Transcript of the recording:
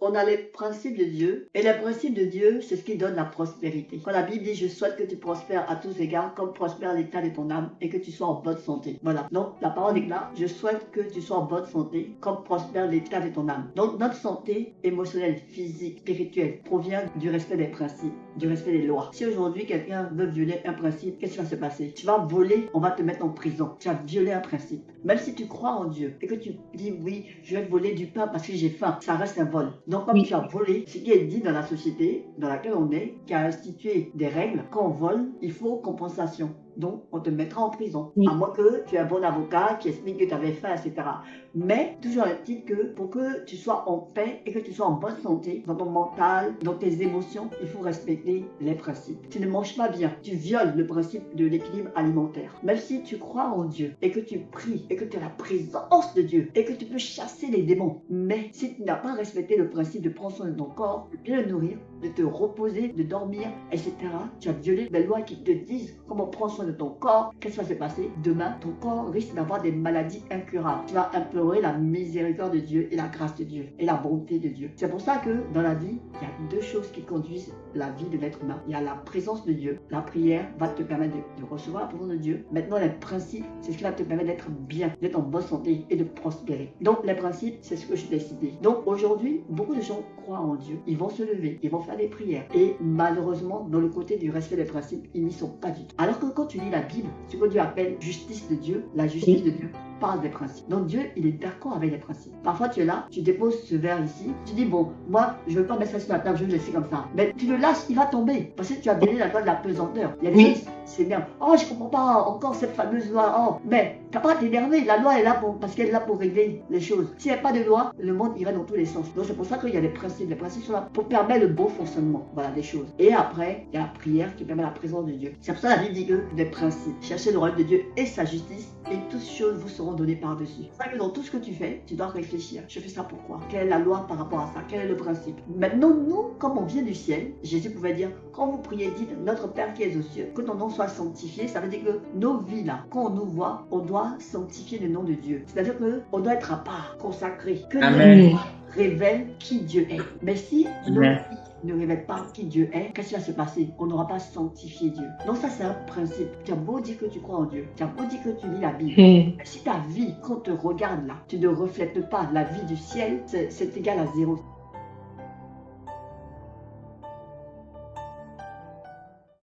On a les principes de Dieu. Et les principes de Dieu, c'est ce qui donne la prospérité. Quand la Bible dit, je souhaite que tu prospères à tous égards, comme prospère l'état de ton âme, et que tu sois en bonne santé. Voilà. Donc, la parole est là. Je souhaite que tu sois en bonne santé, comme prospère l'état de ton âme. Donc, notre santé émotionnelle, physique, spirituelle, provient du respect des principes, du respect des lois. Si aujourd'hui, quelqu'un veut violer un principe, qu'est-ce qui va se passer? Tu vas voler, on va te mettre en prison. Tu as violé un principe. Même si tu crois en Dieu et que tu dis, oui, je vais voler du pain parce que j'ai faim, ça reste un vol. Donc, comme tu as volé, ce qui est dit dans la société dans laquelle on est, qui a institué des règles, quand on vole, il faut compensation. Donc, on te mettra en prison. À moins que tu aies un bon avocat qui explique que tu avais faim, etc. Mais, toujours est-il que pour que tu sois en paix et que tu sois en bonne santé, dans ton mental, dans tes émotions, il faut respecter les principes. Tu ne manges pas bien, tu violes le principe de l'équilibre alimentaire. Même si tu crois en Dieu et que tu pries et que tu as la présence de Dieu et que tu peux chasser les démons, mais si tu n'as pas respecté le principe de prendre soin de ton corps, de bien le nourrir, de te reposer, de dormir, etc., tu as violé les lois qui te disent comment prendre soin de ton corps. Qu'est-ce qui va se passer? Demain, ton corps risque d'avoir des maladies incurables. Tu vas implorer la miséricorde de Dieu et la grâce de Dieu et la bonté de Dieu. C'est pour ça que dans la vie, il y a deux choses qui conduisent la vie de l'être humain. Il y a la présence de Dieu. La prière va te permettre de recevoir la présence de Dieu. Maintenant, les principes, c'est ce qui va te permettre d'être bien, d'être en bonne santé et de prospérer. Donc, les principes, c'est ce que je t'ai cité. Donc, aujourd'hui, beaucoup de gens croient en Dieu. Ils vont se lever, ils vont faire des prières. Et malheureusement, dans le côté du respect des principes, ils n'y sont pas du tout. Alors que quand tu lis la Bible, ce que Dieu appelle justice de Dieu, la justice de Dieu parle des principes. Donc Dieu, il est d'accord avec les principes. Parfois, tu es là, tu déposes ce verre ici, tu dis, bon, moi, je ne veux pas mettre ça sur la table, je vais le laisser comme ça. Mais tu le lâches, il va tomber. Parce que tu as donné la loi de la pesanteur. Il y a des choses, c'est bien. Oh, je ne comprends pas encore cette fameuse loi. Oh, mais tu n'as pas à t'énerver. La loi est là parce qu'elle est là pour régler les choses. S'il n'y a pas de loi, le monde irait dans tous les sens. Donc c'est pour ça qu'il y a des principes. Les principes sont là pour permettre le bon fonctionnement, voilà, des choses. Et après, il y a la prière qui permet la présence de Dieu. C'est pour ça que la Bible dit que des principes. Cherchez le royaume de Dieu et sa justice, et toutes choses vous seront données par-dessus. C'est ça que dans tout ce que tu fais, tu dois réfléchir. Je fais ça pourquoi? Quelle est la loi par rapport à ça? Quel est le principe? Maintenant, nous, comme on vient du ciel, Jésus pouvait dire, quand vous priez, dites, notre Père qui est aux cieux, que ton nom soit sanctifié. Ça veut dire que nos vies là, quand on nous voit, on doit sanctifier le nom de Dieu. C'est-à-dire qu'on doit être à part, consacré. Que notre foi révèle qui Dieu est. Mais si nos vies ne révèle pas qui Dieu est, qu'est-ce qui va se passer? On n'aura pas sanctifié Dieu. Donc ça, c'est un principe. Tu as beau dire que tu crois en Dieu, tu as beau dire que tu lis la Bible, mais si ta vie, quand on te regarde là, tu ne reflètes pas la vie du ciel, c'est égal à zéro.